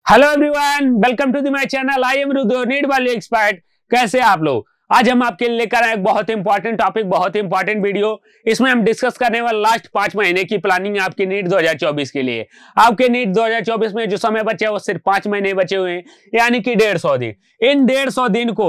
Hello everyone, welcome to my channel. I am Rudra, NEET value expert. कैसे आप लोग? आज हम आपके लिए लेकर आए एक बहुत इंपॉर्टेंट टॉपिक, बहुत इंपॉर्टेंट वीडियो। इसमें हम डिस्कस करने वाले लास्ट 5 महीने की प्लानिंग आपकी नीट 2024 के लिए। आपके नीट 2024 में जो समय बचे वो सिर्फ 5 महीने बचे हुए हैं, यानी कि 150 दिन। इन 150 दिन को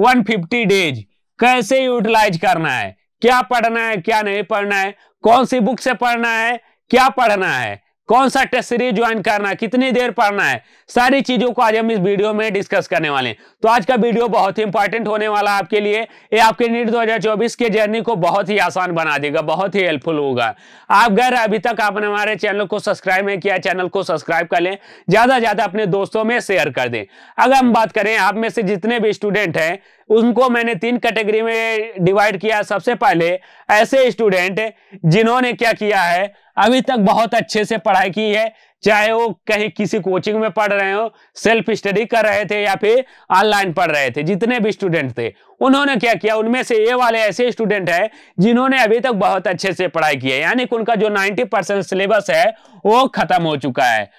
150 डेज कैसे यूटिलाइज करना है, क्या पढ़ना है, क्या नहीं पढ़ना है, कौन सी बुक से पढ़ना है, क्या पढ़ना है, कौन सा टेस्ट सीरीज ज्वाइन करना है, कितनी देर पढ़ना है, सारी चीजों को आज हम इस वीडियो में डिस्कस करने वाले हैं। तो आज का वीडियो बहुत ही इंपॉर्टेंट होने वाला है आपके लिए। ये आपके नीट 2024 के जर्नी को बहुत ही आसान बना देगा, बहुत ही हेल्पफुल होगा। आप अगर अभी तक आपने हमारे चैनल को सब्सक्राइब नहीं किया, चैनल को सब्सक्राइब कर लें, ज्यादा ज्यादा अपने दोस्तों में शेयर कर दें। अगर हम बात करें आप में से जितने भी स्टूडेंट हैं उनको मैंने 3 कैटेगरी में डिवाइड किया। सबसे पहले ऐसे स्टूडेंट जिन्होंने क्या किया है, अभी तक बहुत अच्छे से पढ़ाई की है, चाहे वो कहीं किसी कोचिंग में पढ़ रहे हो, सेल्फ स्टडी कर रहे थे या फिर ऑनलाइन पढ़ रहे थे। जितने भी स्टूडेंट थे उन्होंने क्या किया, उनमें से ये वाले ऐसे स्टूडेंट हैं जिन्होंने अभी तक बहुत अच्छे से पढ़ाई की है, यानी कि उनका जो 90% सिलेबस है वो खत्म हो चुका है।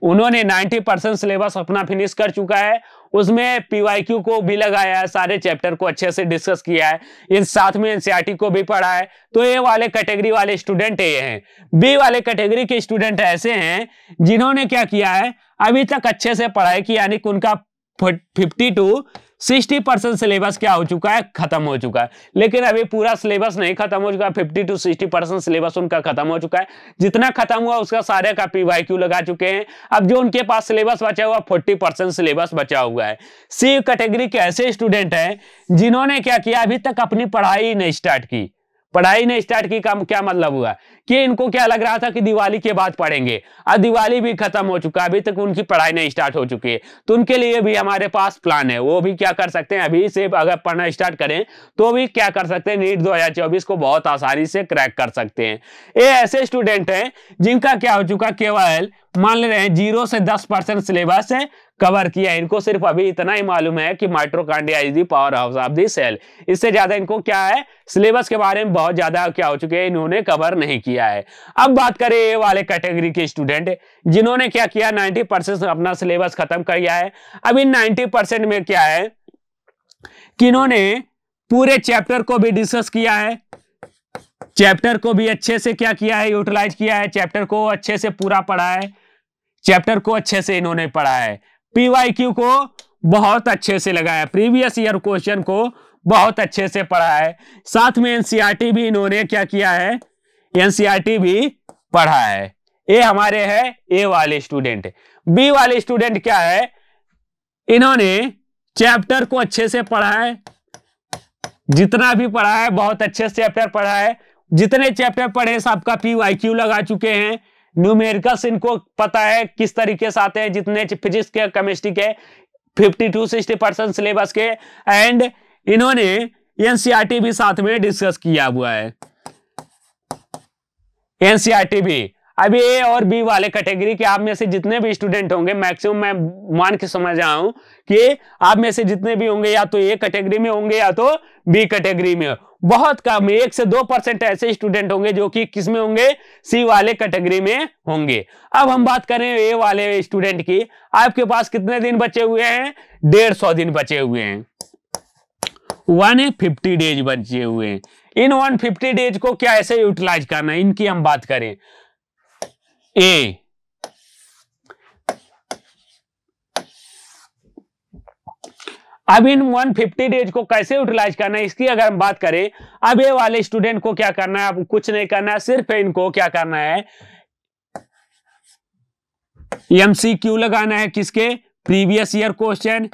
उन्होंने 90% सिलेबस अपना फिनिश कर चुका है। उसमें पीवाईक्यू को भी लगाया है, सारे चैप्टर को अच्छे से डिस्कस किया है, इन साथ में एनसीईआरटी को भी पढ़ा है। तो ये वाले कैटेगरी वाले स्टूडेंट ये हैं। बी वाले कैटेगरी के स्टूडेंट ऐसे हैं जिन्होंने क्या किया है, अभी तक अच्छे से पढ़ाई की, यानी कि उनका 50 to 60% सिलेबस क्या हो चुका है, खत्म हो चुका है। लेकिन अभी पूरा सिलेबस नहीं खत्म हो चुका, 50 to 60% सिलेबस उनका खत्म हो चुका है। जितना खत्म हुआ उसका सारे का पीवाईक्यू लगा चुके हैं। अब जो उनके पास सिलेबस बचा हुआ 40% सिलेबस बचा हुआ है। सी कैटेगरी के ऐसे स्टूडेंट हैं जिन्होंने क्या किया, अभी तक अपनी पढ़ाई नहीं स्टार्ट की। पढ़ाई नहीं स्टार्ट की का क्या मतलब हुआ कि इनको क्या लग रहा था कि दिवाली के बाद पढ़ेंगे, अब दिवाली भी खत्म हो चुका है, अभी तक उनकी पढ़ाई नहीं स्टार्ट हो चुकी है। तो उनके लिए भी हमारे पास प्लान है, वो भी क्या कर सकते हैं, अभी से अगर पढ़ना स्टार्ट करें तो भी क्या कर सकते हैं, नीट 2024 को बहुत आसानी से क्रैक कर सकते हैं। ये ऐसे स्टूडेंट हैं जिनका क्या हो चुका, केवल मान ले रहे हैं 0 से 10% सिलेबस है कवर किया। इनको सिर्फ अभी इतना ही मालूम है कि mitochondria is the powerhouse of the cell. इससे ज्यादा इनको क्या है, सिलेबस के बारे में बहुत ज्यादा क्या हो चुके हैं, इन्होंने कवर नहीं किया है। अब बात करें ये वाले कैटेगरी के स्टूडेंट जिन्होंने क्या किया, 90% अपना सिलेबस खत्म कर दिया है। अब इन 90% में क्या है कि इन्होंने पूरे चैप्टर को भी डिस्कस किया है, चैप्टर को भी अच्छे से क्या किया है, यूटिलाइज किया है, चैप्टर को अच्छे से पूरा पढ़ा है, चैप्टर को अच्छे से इन्होंने पढ़ा है, पीवाईक्यू को बहुत अच्छे से लगाया, प्रीवियस ईयर क्वेश्चन को बहुत अच्छे से पढ़ा है, साथ में एनसीईआरटी भी इन्होंने क्या किया है, एनसीईआरटी भी पढ़ा है। ये हमारे है ए वाले स्टूडेंट। बी वाले स्टूडेंट क्या है, इन्होंने चैप्टर को अच्छे से पढ़ा है, जितना भी पढ़ा है बहुत अच्छे से चैप्टर पढ़ा है। जितने चैप्टर पढ़े सबका पीवाईक्यू लगा चुके हैं। न्यूमेरिकल्स इनको पता है किस तरीके से आते हैं, जितने फिजिक्स के, केमिस्ट्री के 50 to 60% सिलेबस के, एंड इन्होंने एनसीईआरटी भी साथ में डिस्कस किया हुआ है। एनसीईआरटी भी अभी ए और बी वाले कैटेगरी के आप में से जितने भी स्टूडेंट होंगे, मैक्सिमम मैं मान के समझ रहा हूं कि आप में से जितने भी होंगे या तो ए कैटेगरी में होंगे या तो बी कैटेगरी में। बहुत कम 1 से 2% ऐसे स्टूडेंट होंगे जो कि किस में होंगे, सी वाले कैटेगरी में होंगे। अब हम बात करें ए वाले स्टूडेंट की। आपके पास कितने दिन बचे हुए हैं, 150 दिन बचे हुए हैं, 150 डेज बचे हुए हैं। इन 150 डेज को क्या ऐसे यूटिलाइज करना है, इनकी हम बात करें। ए अब इन 150 डेज को कैसे यूटिलाइज करना है, इसकी अगर हम बात करें, अब ये वाले स्टूडेंट को क्या करना है, अब कुछ नहीं करना है, सिर्फ इनको क्या करना है, एमसीक्यू लगाना है। किसके, previous year question,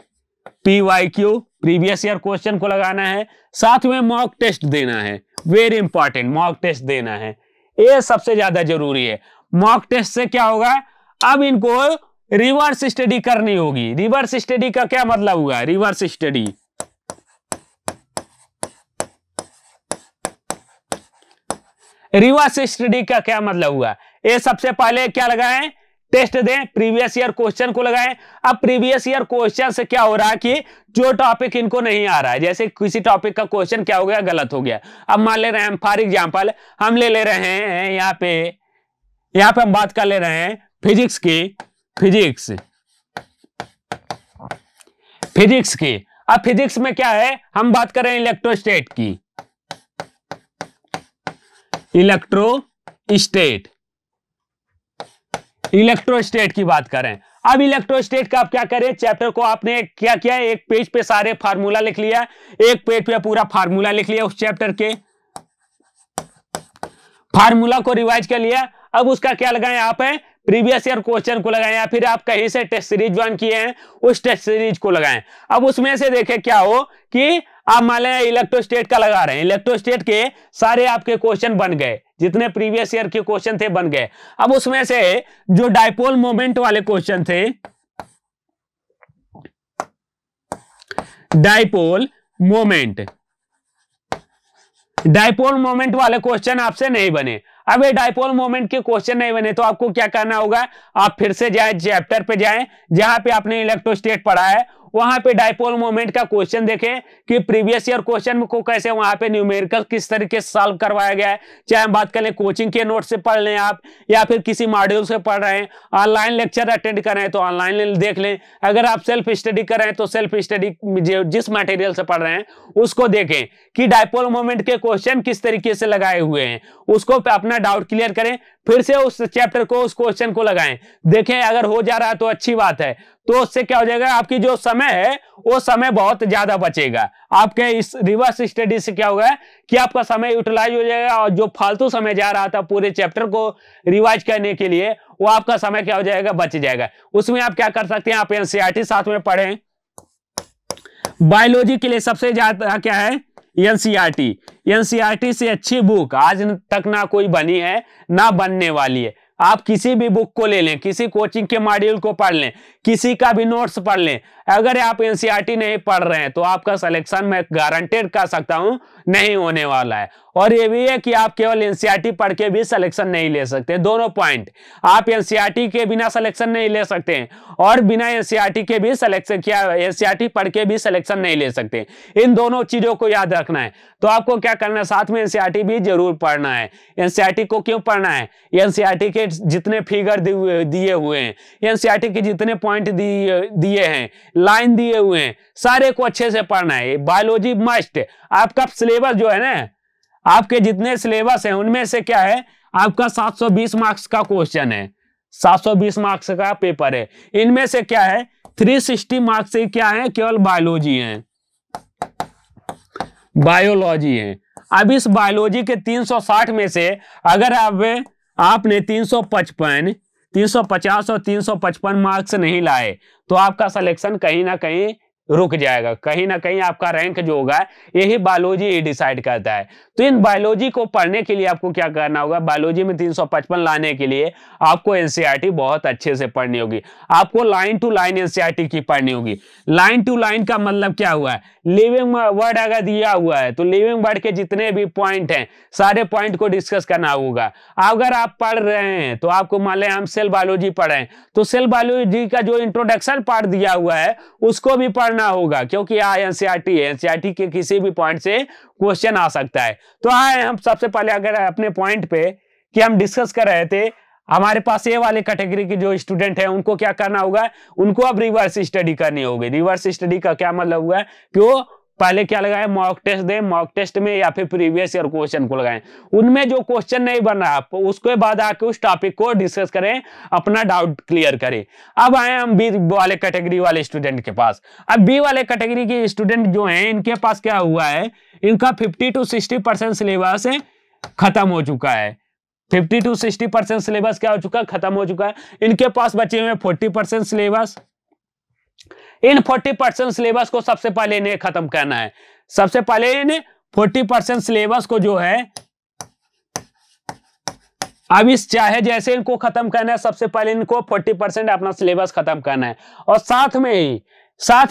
PYQ previous year question को लगाना है, साथ में मॉक टेस्ट देना है। वेरी इंपॉर्टेंट, मॉक टेस्ट देना है, ये सबसे ज्यादा जरूरी है। मॉक टेस्ट से क्या होगा, अब इनको रिवर्स स्टडी करनी होगी। रिवर्स स्टडी का क्या मतलब हुआ, रिवर्स स्टडी रिवर्स स्टडी का क्या मतलब हुआ, ये सबसे पहले क्या लगाएं, टेस्ट दें, प्रीवियस ईयर क्वेश्चन को लगाएं। अब प्रीवियस ईयर क्वेश्चन से क्या हो रहा है कि जो टॉपिक इनको नहीं आ रहा है, जैसे किसी टॉपिक का क्वेश्चन क्या हो गया, गलत हो गया। अब मान ले रहे हैं, फॉर एग्जांपल हम ले रहे हैं यहाँ पे हम बात कर ले रहे हैं फिजिक्स की, फिजिक्स फिजिक्स की। अब फिजिक्स में क्या है, हम बात करें इलेक्ट्रोस्टेट की, इलेक्ट्रोस्टेट की बात करें। अब इलेक्ट्रोस्टेट का आप क्या करें, चैप्टर को आपने क्या किया, एक पेज पे सारे फार्मूला लिख लिया, एक पेज पे पूरा फार्मूला लिख लिया, उस चैप्टर के फार्मूला को रिवाइज कर लिया। अब उसका क्या लगाएं आप, है प्रीवियस ईयर क्वेश्चन को लगाएं, या फिर आप कहीं से टेस्ट सीरीज ज्वाइन किए हैं उस टेस्ट सीरीज को लगाएं। अब उसमें से देखें क्या हो कि आप मान लें इलेक्ट्रोस्टेट का लगा रहे हैं, इलेक्ट्रोस्टेट के सारे आपके क्वेश्चन बन गए, जितने प्रीवियस ईयर के क्वेश्चन थे बन गए। अब उसमें से जो डायपोल मोमेंट वाले क्वेश्चन थे, डायपोल मोमेंट वाले क्वेश्चन आपसे नहीं बने। अब ये डायपोल मोमेंट के क्वेश्चन नहीं बने तो आपको क्या करना होगा, आप फिर से जाएं, चैप्टर पे जाएं जहां पे आपने इलेक्ट्रोस्टेट पढ़ा है, वहां पे डायपोल मोमेंट का क्वेश्चन देखें कि प्रीवियस ईयर क्वेश्चन को कैसे वहां पे न्यूमेरिकल किस तरीके से सॉल्व करवाया गया है। चाहे हम बात करें कोचिंग के नोट से पढ़ लें आप, या फिर किसी मॉड्यूल से पढ़ रहे हैं, ऑनलाइन लेक्चर अटेंड कर रहे हैं तो ऑनलाइन देख लें, अगर आप सेल्फ स्टडी कर रहे हैं तो सेल्फ स्टडी जिस मटेरियल से पढ़ रहे हैं उसको देखें कि डायपोल मोमेंट के क्वेश्चन किस तरीके से लगाए हुए हैं, उसको अपना डाउट क्लियर करें, फिर से उस चैप्टर को उस क्वेश्चन को लगाएं, देखें अगर हो जा रहा है तो अच्छी बात है। तो उससे क्या हो जाएगा, आपकी जो समय है वो समय बहुत ज्यादा बचेगा। आपके इस रिवर्स स्टडी से क्या होगा कि आपका समय यूटिलाइज हो जाएगा, और जो फालतू समय जा रहा था पूरे चैप्टर को रिवाइज करने के लिए, वो आपका समय क्या हो जाएगा, बच जाएगा। उसमें आप क्या कर सकते हैं, आप एनसीईआरटी साथ में पढ़ें। बायोलॉजी के लिए सबसे ज्यादा क्या है, एनसीईआरटी से अच्छी बुक आज तक ना कोई बनी है ना बनने वाली है। आप किसी भी बुक को ले लें, किसी कोचिंग के मॉड्यूल को पढ़ लें, किसी का भी नोट्स पढ़ लें, अगर आप एनसीईआरटी नहीं पढ़ रहे हैं तो आपका सिलेक्शन मैं गारंटेड कर सकता हूं नहीं होने वाला है। और ये भी है कि आप केवल एनसीईआरटी पढ़ के भी सिलेक्शन नहीं ले सकते, दोनों पॉइंट, आप एनसीईआरटी के बिना सिलेक्शन नहीं ले सकते हैं और बिना एनसीईआरटी के भी सिलेक्शन, क्या एनसीईआरटी पढ़ के भी सिलेक्शन नहीं ले सकते। इन दोनों चीजों को याद रखना है। तो आपको क्या करना है, साथ में एनसीईआरटी भी जरूर पढ़ना है। एनसीईआरटी को क्यों पढ़ना है, एनसीईआरटी के जितने फिगर दिए हुए हैं, एनसीईआरटी के जितने पॉइंट दिए हैं, लाइन दिए हुए हैं, सारे को अच्छे से पढ़ना है। बायोलॉजी मस्ट, आपका सिलेबस जो है ना, आपके जितने सिलेबस हैं उनमें से क्या है, आपका 720 मार्क्स का क्वेश्चन है, 720 मार्क्स का पेपर है, इनमें से क्या है 360 मार्क्स से क्या है, केवल बायोलॉजी है, बायोलॉजी है। अब इस बायोलॉजी के 360 में से अगर आपने 350 और 355 मार्क्स नहीं लाए तो आपका सिलेक्शन कहीं ना कहीं रुक जाएगा, कहीं ना कहीं आपका रैंक जो होगा यही बायोलॉजी ही डिसाइड करता है। तो इन बायोलॉजी को पढ़ने के लिए आपको क्या करना होगा, बायोलॉजी में 355 लाने के लिए आपको एनसीईआरटी बहुत अच्छे से पढ़नी होगी, आपको लाइन टू लाइन एनसीईआरटी की पढ़नी होगी। लाइन टू लाइन का मतलब क्या हुआ है, लिविंग वर्ड अगर दिया हुआ है तो लिविंग वर्ड के जितने भी पॉइंट हैं सारे पॉइंट को डिस्कस करना होगा। अगर आप पढ़ रहे हैं तो आपको मान लें हम सेल बायोलॉजी पढ़ रहे हैं तो सेल बायोलॉजी का जो इंट्रोडक्शन पार्ट दिया हुआ है उसको भी पढ़ना होगा, क्योंकि एनसीईआरटी है, एनसीईआरटी के किसी भी पॉइंट से क्वेश्चन आ सकता है। तो आए हम सबसे पहले अगर अपने पॉइंट पे कि हम डिस्कस कर रहे थे, हमारे पास ये वाले कैटेगरी के जो स्टूडेंट हैं उनको क्या करना होगा, उनको अब रिवर्स स्टडी करनी होगी। रिवर्स स्टडी का क्या मतलब हुआ कि वो पहले क्या लगाए, मॉक टेस्ट दें, मॉक टेस्ट में या फिर प्रीवियस ईयर क्वेश्चन को लगाएं, उनमें जो क्वेश्चन नहीं बन रहा उसके बाद आके उस टॉपिक को डिस्कस करें, अपना डाउट क्लियर करें। अब आए हम बी वाले कैटेगरी वाले स्टूडेंट के पास। अब बी वाले कैटेगरी के स्टूडेंट जो हैं इनके पास क्या हुआ है, इनका 50 to 60% सिलेबस खत्म हो चुका है, 50 to 60% सिलेबस क्या हो चुका है, खत्म हो चुका है। इनके पास बचे हुए 40% सिलेबस। इन 40% सिलेबस को सबसे पहले इन्हें खत्म करना है। सबसे पहले इन 40% सिलेबस को जो है अब इस चाहे जैसे इनको खत्म करना है, सबसे पहले इनको 40% अपना सिलेबस खत्म करना है और साथ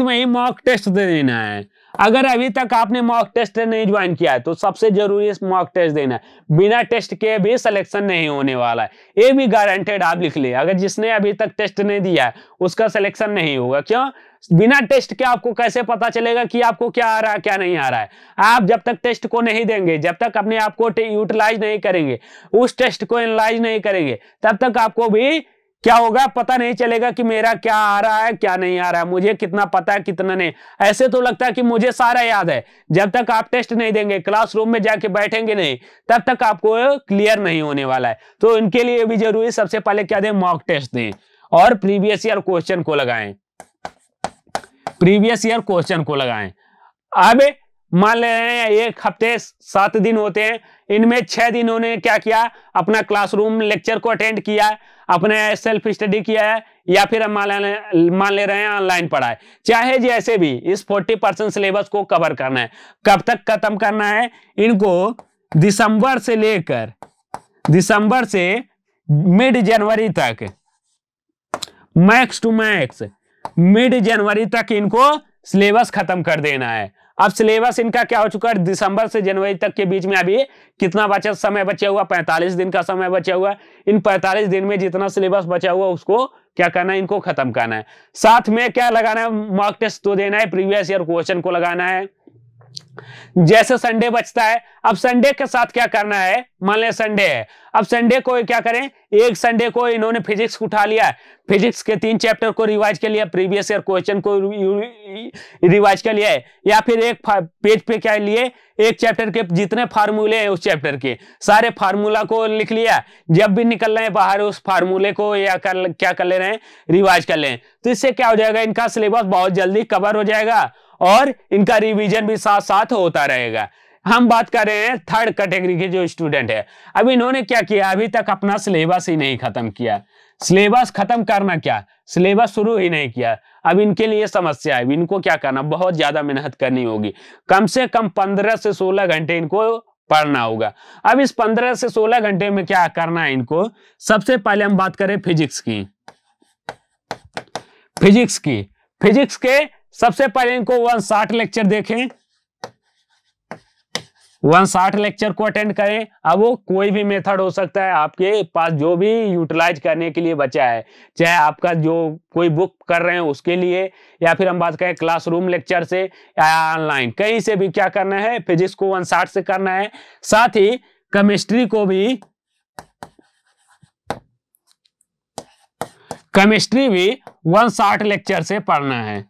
में ही मॉक टेस्ट दे देना है। अगर अभी तक आपने मॉक टेस्ट नहीं ज्वाइन किया है तो सबसे जरूरी है मॉक टेस्ट देना है, बिना टेस्ट के भी सिलेक्शन नहीं होने वाला है, ये भी गारंटेड आप लिख ले। अगर जिसने अभी तक टेस्ट नहीं दिया है उसका सिलेक्शन नहीं होगा। क्यों, बिना टेस्ट के आपको कैसे पता चलेगा कि आपको क्या आ रहा है क्या नहीं आ रहा है। आप जब तक टेस्ट को नहीं देंगे, जब तक अपने आप को यूटिलाइज नहीं करेंगे, उस टेस्ट को एनालाइज नहीं करेंगे, तब तक आपको भी क्या होगा, पता नहीं चलेगा कि मेरा क्या आ रहा है क्या नहीं आ रहा है, मुझे कितना पता है कितना नहीं। ऐसे तो लगता है कि मुझे सारा याद है। जब तक आप टेस्ट नहीं देंगे, क्लासरूम में जाके बैठेंगे नहीं, तब तक आपको क्लियर नहीं होने वाला है। तो इनके लिए भी जरूरी, सबसे पहले क्या दें, मॉक टेस्ट दें और प्रीवियस ईयर क्वेश्चन को लगाएं, प्रीवियस ईयर क्वेश्चन को लगाएं। अब मान ले रहे हैं एक हफ्ते 7 दिन होते हैं, इनमें 6 दिन उन्होंने क्या किया, अपना क्लासरूम लेक्चर को अटेंड किया, अपने सेल्फ स्टडी किया है, या फिर हम मान ले रहे हैं ऑनलाइन पढ़ा है। चाहे जैसे भी इस 40% सिलेबस को कवर करना है। कब तक खत्म करना है इनको, दिसंबर से लेकर दिसंबर से मिड जनवरी तक, मैक्स टू मैक्स मिड जनवरी तक इनको सिलेबस खत्म कर देना है। अब सिलेबस इनका क्या हो चुका है, दिसंबर से जनवरी तक के बीच में अभी कितना बचा समय बचा हुआ, 45 दिन का समय बचा हुआ। इन 45 दिन में जितना सिलेबस बचा हुआ उसको क्या करना है, इनको खत्म करना है। साथ में क्या लगाना है, मॉक टेस्ट तो देना है, प्रीवियस ईयर क्वेश्चन को लगाना है। जैसे संडे बचता है, अब संडे के साथ क्या करना है, मान लें संडे है, अब संडे को क्या करें, एक संडे को इन्होंने फिजिक्स उठा लिया, फिजिक्स के 3 चैप्टर को रिवाइज कर लिया, प्रीवियस ईयर क्वेश्चन को रिवाइज कर लिया है, या फिर एक पेज पे क्या लिए, एक चैप्टर के जितने फार्मूले हैं उस चैप्टर के सारे फार्मूला को लिख लिया। जब भी निकल रहे हैं बाहर उस फार्मूले को या क्या कर ले रहे हैं, रिवाइज कर लें। तो इससे क्या हो जाएगा, इनका सिलेबस बहुत जल्दी कवर हो जाएगा और इनका रिवीजन भी साथ साथ होता रहेगा। हम बात कर रहे हैं थर्ड कैटेगरी के जो स्टूडेंट है। अब इन्होंने क्या किया, अभी तक अपना सिलेबस ही नहीं खत्म किया। सिलेबस खत्म करना क्या, सिलेबस शुरू ही नहीं किया। अब इनके लिए समस्या है, इनको क्या करना, बहुत ज्यादा मेहनत करनी होगी। कम से कम 15 से 16 घंटे इनको पढ़ना होगा। अब इस 15 से 16 घंटे में क्या करना है इनको, सबसे पहले हम बात करें फिजिक्स की। फिजिक्स के सबसे पहले इनको 160 लेक्चर देखें, 160 लेक्चर को अटेंड करें। अब वो कोई भी मेथड हो सकता है आपके पास जो भी यूटिलाइज करने के लिए बचा है, चाहे आपका जो कोई बुक कर रहे हैं उसके लिए, या फिर हम बात करें क्लासरूम लेक्चर से या ऑनलाइन, कहीं से भी क्या करना है, फिजिक्स को 160 से करना है। साथ ही केमिस्ट्री को भी 160 लेक्चर से पढ़ना है,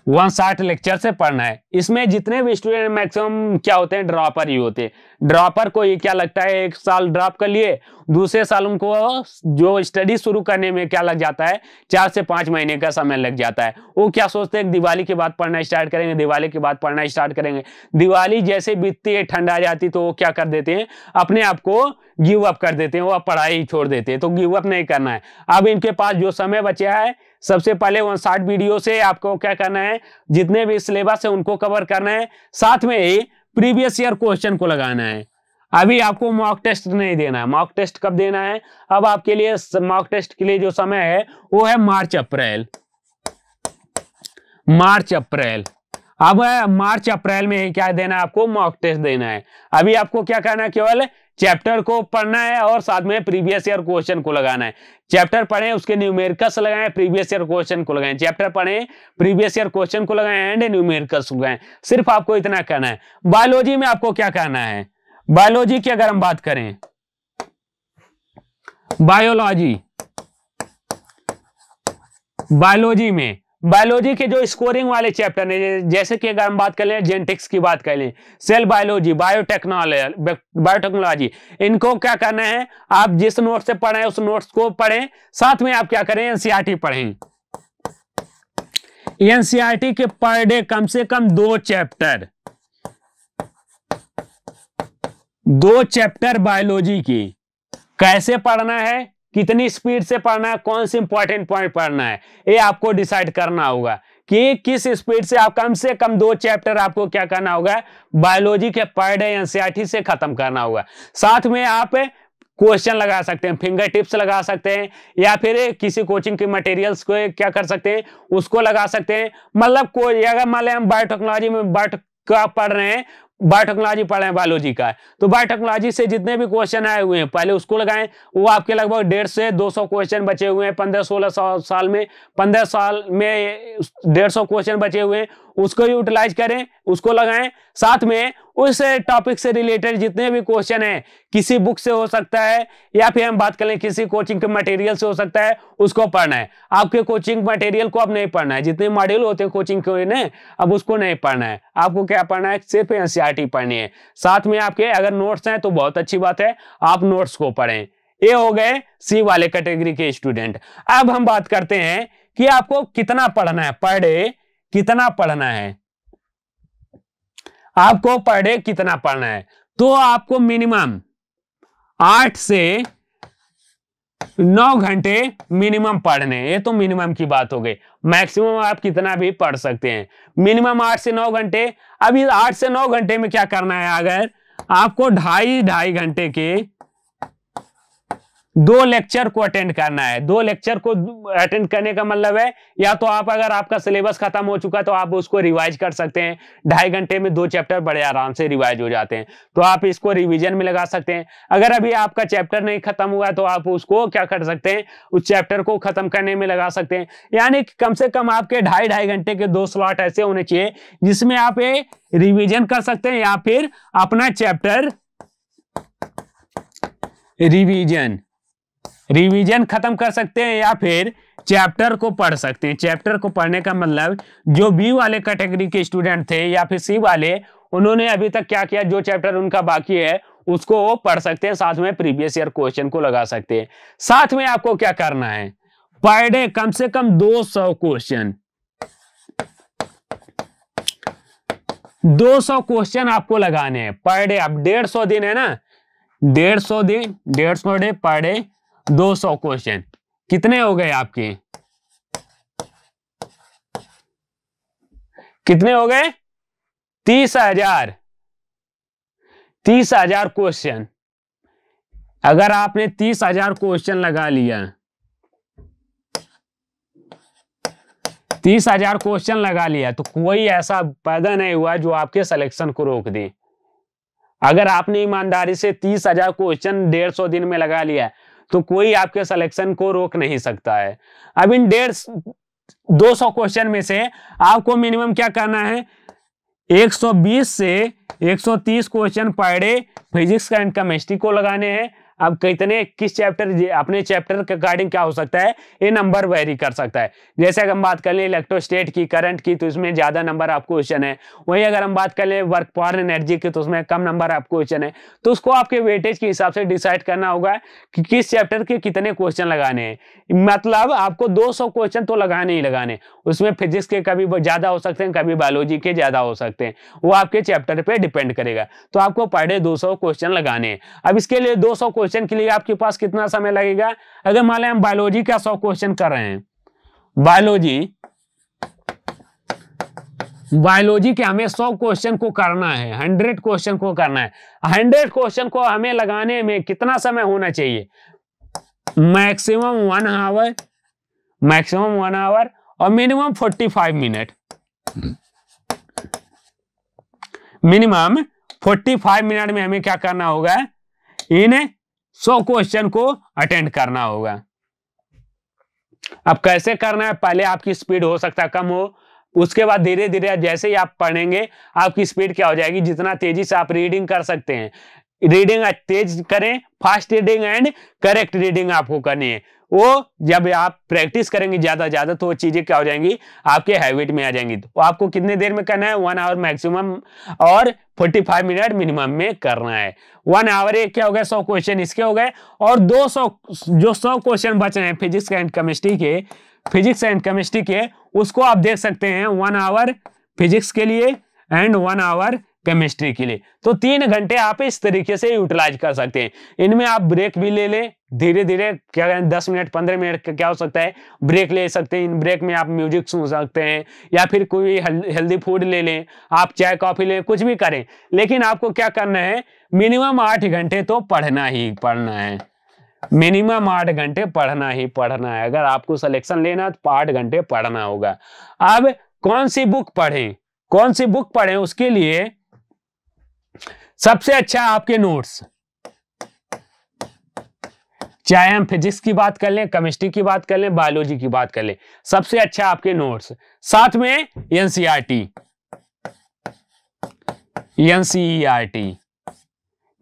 160 लेक्चर से पढ़ना है। इसमें जितने भी स्टूडेंट मैक्सिमम क्या होते हैं, ड्रॉपर ही होते हैं। ड्रॉपर को ये क्या लगता है, 1 साल ड्रॉप कर लिए, दूसरे साल उनको जो स्टडी शुरू करने में क्या लग जाता है, 4 से 5 महीने का समय लग जाता है। वो क्या सोचते हैं, दिवाली के बाद पढ़ना स्टार्ट करेंगे, दिवाली के बाद पढ़ना स्टार्ट करेंगे। दिवाली जैसे बीतती है, ठंड आ जाती, तो वो क्या कर देते हैं, अपने आप को गिव अप कर देते हैं, वो पढ़ाई छोड़ देते हैं। तो गिव अप नहीं करना है। अब इनके पास जो समय बचा है, सबसे पहले 160 वीडियो से आपको क्या करना है, जितने भी सिलेबस है उनको कवर करना है। साथ में ही प्रीवियस ईयर क्वेश्चन को लगाना है। अभी आपको मॉक टेस्ट नहीं देना है। मॉक टेस्ट कब देना है, अब आपके लिए मॉक टेस्ट के लिए जो समय है वो है मार्च अप्रैल। अब मार्च अप्रैल में क्या देना है, आपको मॉक टेस्ट देना है। अभी आपको क्या करना है, केवल चैप्टर को पढ़ना है और साथ में प्रीवियस ईयर क्वेश्चन को लगाना है। चैप्टर पढ़ें, उसके न्यूमेरिकल्स लगाएं, प्रीवियस ईयर क्वेश्चन को लगाएं। चैप्टर पढ़ें, प्रीवियस ईयर क्वेश्चन को लगाएं एंड न्यूमेरिकल्स लगाएं। सिर्फ आपको इतना करना है। बायोलॉजी में आपको क्या करना है, बायोलॉजी की अगर हम बात करें, बायोलॉजी के जो स्कोरिंग वाले चैप्टर है, जैसे कि अगर हम बात कर लें जेनेटिक्स की बात कर लें, सेल बायोलॉजी, बायोटेक्नोलॉजी, इनको क्या करना है, आप जिस नोट से पढ़े उस नोट्स को पढ़ें। साथ में आप क्या करें, एनसीईआरटी पढ़ें। एनसीईआरटी के पर डे कम से कम 2 चैप्टर बायोलॉजी की। कैसे पढ़ना है, कितनी स्पीड से पढ़ना है, कौन से इंपॉर्टेंट पॉइंट पढ़ना है, ये आपको डिसाइड करना होगा कि किस स्पीड से आप कम से कम 2 चैप्टर आपको क्या करना होगा, बायोलॉजी के पर डे एनसीईआरटी से खत्म करना होगा। साथ में आप क्वेश्चन लगा सकते हैं, फिंगर टिप्स लगा सकते हैं, या फिर किसी कोचिंग के मटेरियल्स को क्या कर सकते हैं, उसको लगा सकते हैं। मतलब कोई अगर मान लें हम बायोटेक्नोलॉजी में का पढ़ रहे हैं, बायोटेक्नोलॉजी पढ़ रहे हैं बायोलॉजी का, तो बायोटेक्नोलॉजी से जितने भी क्वेश्चन आए हुए हैं पहले उसको लगाएं। वो आपके लगभग 150 से 200 क्वेश्चन बचे हुए हैं। 15-16 साल में 15 साल में 150 क्वेश्चन बचे हुए हैं, उसको यूटिलाइज करें। उसको लगाएं। साथ में उस टॉपिक से रिलेटेड जितने भी क्वेश्चन है, किसी बुक से हो सकता है या फिर हम बात करें किसी कोचिंग के मटेरियल से हो सकता है, उसको पढ़ना है। आपके कोचिंग मटेरियल को अब नहीं पढ़ना है, जितने मॉड्यूल होते हैं कोचिंग के ना, अब उसको नहीं पढ़ना है। आपको क्या पढ़ना है, सिर्फ एनसीईआरटी पढ़नी है। साथ में आपके अगर नोट्स हैं तो बहुत अच्छी बात है, आप नोट्स को पढ़ें। ये हो गए सी वाले कैटेगरी के स्टूडेंट। अब हम बात करते हैं कि आपको कितना पढ़ना है, पर डे कितना पढ़ना है, आपको पर डे कितना पढ़ना है। तो आपको मिनिमम 8 से 9 घंटे मिनिमम पढ़ने, ये तो मिनिमम की बात हो गई। मैक्सिमम आप कितना भी पढ़ सकते हैं, मिनिमम 8 से 9 घंटे। अभी 8 से 9 घंटे में क्या करना है, अगर आपको ढाई घंटे के 2 लेक्चर को अटेंड करना है। 2 लेक्चर को अटेंड करने का मतलब है, या तो आप अगर आपका सिलेबस खत्म हो चुका तो आप उसको रिवाइज कर सकते हैं। 2.5 घंटे में 2 चैप्टर बड़े आराम से रिवाइज हो जाते हैं, तो आप इसको रिवीजन में लगा सकते हैं। अगर अभी आपका चैप्टर नहीं खत्म हुआ तो आप उसको क्या कर सकते हैं, उस चैप्टर को खत्म करने में लगा सकते हैं। यानी कम से कम आपके 2.5 घंटे के 2 स्लॉट ऐसे होने चाहिए जिसमें आप ये रिवीजन कर सकते हैं, या फिर अपना चैप्टर रिवीजन खत्म कर सकते हैं, या फिर चैप्टर को पढ़ सकते हैं। चैप्टर को पढ़ने का मतलब जो बी वाले कैटेगरी के स्टूडेंट थे या फिर सी वाले, उन्होंने अभी तक क्या किया, जो चैप्टर उनका बाकी है उसको वो पढ़ सकते हैं, साथ में प्रीवियस ईयर क्वेश्चन को लगा सकते हैं। साथ में आपको क्या करना है, पर डे कम से कम 200 क्वेश्चन, 200 क्वेश्चन आपको लगाने हैं पर डे। अब 150 दिन है ना, 150 दिन, 150 डे पर डे 200 क्वेश्चन, कितने हो गए आपके, कितने हो गए, 30,000 क्वेश्चन। अगर आपने 30,000 क्वेश्चन लगा लिया, 30,000 क्वेश्चन लगा लिया, तो कोई ऐसा पैदा नहीं हुआ जो आपके सिलेक्शन को रोक दे। अगर आपने ईमानदारी से 30,000 क्वेश्चन 150 दिन में लगा लिया तो कोई आपके सिलेक्शन को रोक नहीं सकता है। अब इन 200 क्वेश्चन में से आपको मिनिमम क्या करना है, 120 से 130 question per day physics and chemistry को लगाने हैं। अब कितने, किस चैप्टर, अपने चैप्टर के अकॉर्डिंग क्या हो सकता है, ये नंबर वेरी कर सकता है। जैसे अगर हम बात कर लें इलेक्ट्रोस्टेट की, करंट की, तो इसमें ज्यादा नंबर आपको क्वेश्चन है। वहीं अगर हम बात कर लें वर्क पावर एनर्जी की, तो उसमें कम नंबर आपको क्वेश्चन है। तो उसको आपके वेटेज के हिसाब से डिसाइड करना होगा कि किस चैप्टर के कितने क्वेश्चन लगाने हैं। मतलब आपको 200 क्वेश्चन तो लगाने ही लगाने, उसमें फिजिक्स के कभी ज्यादा हो सकते हैं, कभी बायोलॉजी के ज्यादा हो सकते हैं, वो आपके चैप्टर पे डिपेंड करेगा। तो आपको पर डे 200 क्वेश्चन लगाने हैं। अब इसके लिए 200 क्वेश्चन के लिए आपके पास कितना समय लगेगा, अगर मान लें हम बायोलॉजी का 100 क्वेश्चन कर रहे हैं, बायोलॉजी के हमें 100 क्वेश्चन को करना है, 100 क्वेश्चन को करना है। 100 क्वेश्चन को हमें लगाने में कितना समय होना चाहिए, मैक्सिमम 1 आवर, मैक्सिमम 1 आवर और मिनिमम 45 मिनट, मिनिमम 45 मिनट में हमें क्या करना होगा, इन 100 क्वेश्चन को अटेंड करना होगा। अब कैसे करना है, पहले आपकी स्पीड हो सकता है कम हो, उसके बाद धीरे धीरे जैसे ही आप पढ़ेंगे आपकी स्पीड क्या हो जाएगी, जितना तेजी से आप रीडिंग कर सकते हैं, रीडिंग तेज करें, fast reading and correct reading आपको करनी है। वो जब आप प्रैक्टिस करेंगे ज्यादा तो वो चीजें क्या हो जाएंगी, आपके हैबिट में आ जाएंगी। तो आपको कितने देर में करना है, 1 आवर मैक्सिमम और 45 मिनट मिनिमम में करना है। 1 आवर एक क्या हो गया, 100 क्वेश्चन इसके हो गए, और 200 जो 100 क्वेश्चन बच रहे हैं फिजिक्स एंड केमिस्ट्री के, उसको आप देख सकते हैं 1 आवर फिजिक्स के लिए एंड 1 आवर केमिस्ट्री के लिए। तो 3 घंटे आप इस तरीके से यूटिलाइज कर सकते हैं। इनमें आप ब्रेक भी ले लें, धीरे धीरे क्या करें, 10 मिनट 15 मिनट का क्या हो सकता है, ब्रेक ले सकते हैं। इन ब्रेक में आप म्यूजिक सुन सकते हैं या फिर कोई हेल्दी फूड ले लें, आप चाय कॉफी लें, कुछ भी करें, लेकिन आपको क्या करना है, मिनिमम 8 घंटे तो पढ़ना ही पढ़ना है, मिनिमम 8 घंटे पढ़ना ही पढ़ना है। अगर आपको सिलेक्शन लेना है तो 8 घंटे पढ़ना होगा। अब कौन सी बुक पढ़ें, कौन सी बुक पढ़ें, उसके लिए सबसे अच्छा आपके नोट्स, चाहे हम फिजिक्स की बात कर लें, केमिस्ट्री की बात कर लें, बायोलॉजी की बात कर लें, सबसे अच्छा आपके नोट्स, साथ में एनसीईआरटी, NCERT।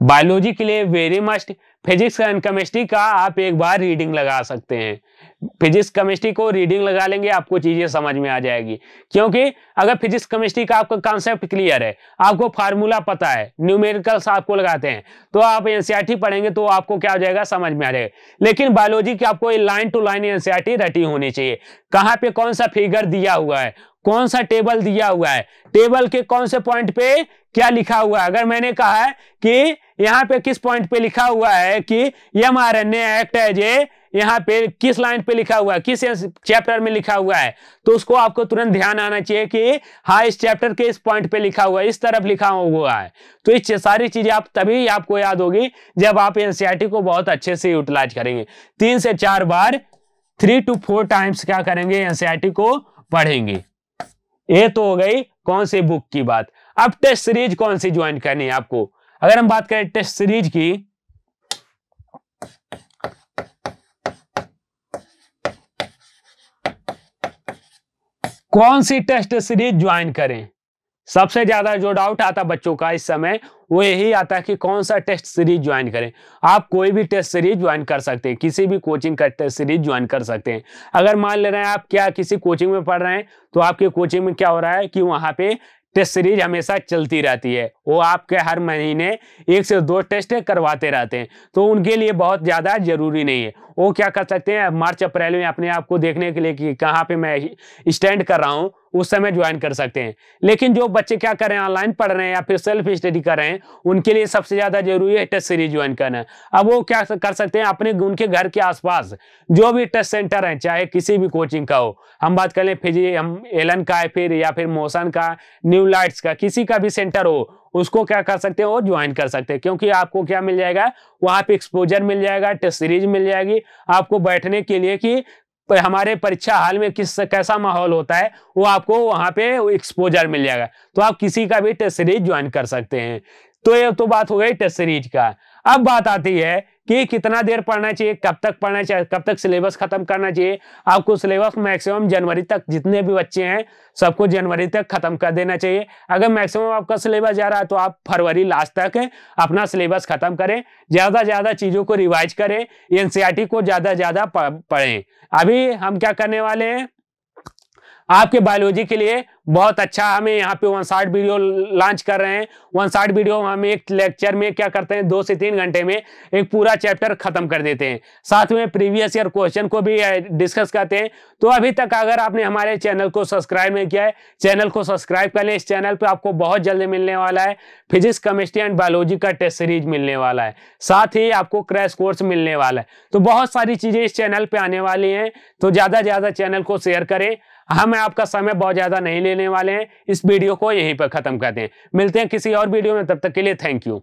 बायोलॉजी के लिए very must. Physics and chemistry का आप एक बार रीडिंग लगा सकते हैं। फिजिक्स केमिस्ट्री को रीडिंग लगा लेंगे, आपको चीजें समझ में आ जाएगी। क्योंकि अगर फिजिक्स केमिस्ट्री का आपका कॉन्सेप्ट क्लियर है, आपको फार्मूला पता है, न्यूमेरिकल्स आपको लगाते हैं, तो आप एनसीईआरटी पढ़ेंगे तो आपको क्या हो जाएगा, समझ में आ जाएगा। लेकिन बायोलॉजी की आपको लाइन टू लाइन एनसीईआरटी रटी होनी चाहिए। कहाँ पे कौन सा फिगर दिया हुआ है, कौन सा टेबल दिया हुआ है, टेबल के कौन से पॉइंट पे क्या लिखा हुआ है। अगर मैंने कहा है कि यहाँ पे किस पॉइंट पे लिखा हुआ है कि mRNA एक्ट एज ए, यहाँ पे किस लाइन पे लिखा हुआ है, किस चैप्टर में लिखा हुआ है, तो उसको आपको तुरंत ध्यान आना चाहिए कि हाँ इस चैप्टर के इस पॉइंट पे लिखा हुआ है, इस तरफ लिखा हुआ है। तो ये सारी चीजें आप तभी आपको याद होगी जब आप एनसीईआरटी को बहुत अच्छे से यूटिलाइज करेंगे। 3 से 4 बार 3 to 4 टाइम्स क्या करेंगे, एनसीईआरटी को पढ़ेंगे। ये तो हो गई कौन सी बुक की बात। अब टेस्ट सीरीज कौन सी ज्वाइन करनी है आपको। अगर हम बात करें टेस्ट सीरीज की, कौन सी टेस्ट सीरीज ज्वाइन करें, सबसे ज्यादा जो डाउट आता बच्चों का इस समय वो यही आता है कि कौन सा टेस्ट सीरीज ज्वाइन करें। आप कोई भी टेस्ट सीरीज ज्वाइन कर सकते हैं, किसी भी कोचिंग का टेस्ट सीरीज ज्वाइन कर सकते हैं। अगर मान ले रहे हैं आप क्या किसी कोचिंग में पढ़ रहे हैं, तो आपके कोचिंग में क्या हो रहा है कि वहां पे टेस्ट सीरीज हमेशा चलती रहती है, वो आपके हर महीने 1 से 2 टेस्ट करवाते रहते हैं, तो उनके लिए बहुत ज्यादा जरूरी नहीं है। वो क्या कर सकते हैं, मार्च अप्रैल में अपने आप को देखने के लिए कि कहाँ पे मैं स्टैंड कर रहा हूँ, उस समय ज्वाइन कर सकते हैं। लेकिन जो बच्चे क्या कर रहे हैं, ऑनलाइन पढ़ रहे हैं या फिर सेल्फ स्टडी कर रहे हैं, उनके लिए सबसे ज्यादा जरूरी है टेस्ट सीरीज ज्वाइन करना। अब वो क्या कर सकते हैं, अपने उनके घर के आसपास जो भी टेस्ट सेंटर है, चाहे किसी भी कोचिंग का हो, हम बात करें हम एलन का है फिर या फिर मोशन का, न्यू लाइट्स का, किसी का भी सेंटर हो, उसको क्या कर सकते हैं, वो ज्वाइन कर सकते हैं। क्योंकि आपको क्या मिल जाएगा, वहां पे एक्सपोजर मिल जाएगा, टेस्ट सीरीज मिल जाएगी आपको बैठने के लिए कि हमारे परीक्षा हाल में कैसा माहौल होता है, वो आपको वहां पे एक्सपोजर मिल जाएगा। तो आप किसी का भी टेस्ट सीरीज ज्वाइन कर सकते हैं। तो ये तो बात हो गई टेस्ट सीरीज का। अब बात आती है कि कितना देर पढ़ना चाहिए, कब तक पढ़ना चाहिए, कब तक सिलेबस खत्म करना चाहिए। आपको सिलेबस मैक्सिमम जनवरी तक, जितने भी बच्चे हैं सबको जनवरी तक खत्म कर देना चाहिए। अगर मैक्सिमम आपका सिलेबस जा रहा है तो आप फरवरी लास्ट तक अपना सिलेबस खत्म करें, ज्यादा ज्यादा चीजों को रिवाइज करें, एनसीईआरटी को ज्यादा ज्यादा पढ़ें। अभी हम क्या करने वाले हैं, आपके बायोलॉजी के लिए बहुत अच्छा हमें यहाँ पे 1 शॉर्ट वीडियो लॉन्च कर रहे हैं। 1 शॉर्ट वीडियो हम एक लेक्चर में क्या करते हैं, 2 से 3 घंटे में एक पूरा चैप्टर खत्म कर देते हैं, साथ में प्रीवियस ईयर क्वेश्चन को भी डिस्कस करते हैं। तो अभी तक अगर आपने हमारे चैनल को सब्सक्राइब नहीं किया है, चैनल को सब्सक्राइब कर लें। इस चैनल पर आपको बहुत जल्दी मिलने वाला है फिजिक्स, केमिस्ट्री एंड बायोलॉजी का टेस्ट सीरीज मिलने वाला है, साथ ही आपको क्रैश कोर्स मिलने वाला है। तो बहुत सारी चीजें इस चैनल पे आने वाली हैं, तो ज्यादा ज्यादा चैनल को शेयर करें। हम आपका समय बहुत ज्यादा नहीं लेने वाले हैं, इस वीडियो को यहीं पर खत्म करते हैं। मिलते हैं किसी और वीडियो में, तब तक के लिए थैंक यू।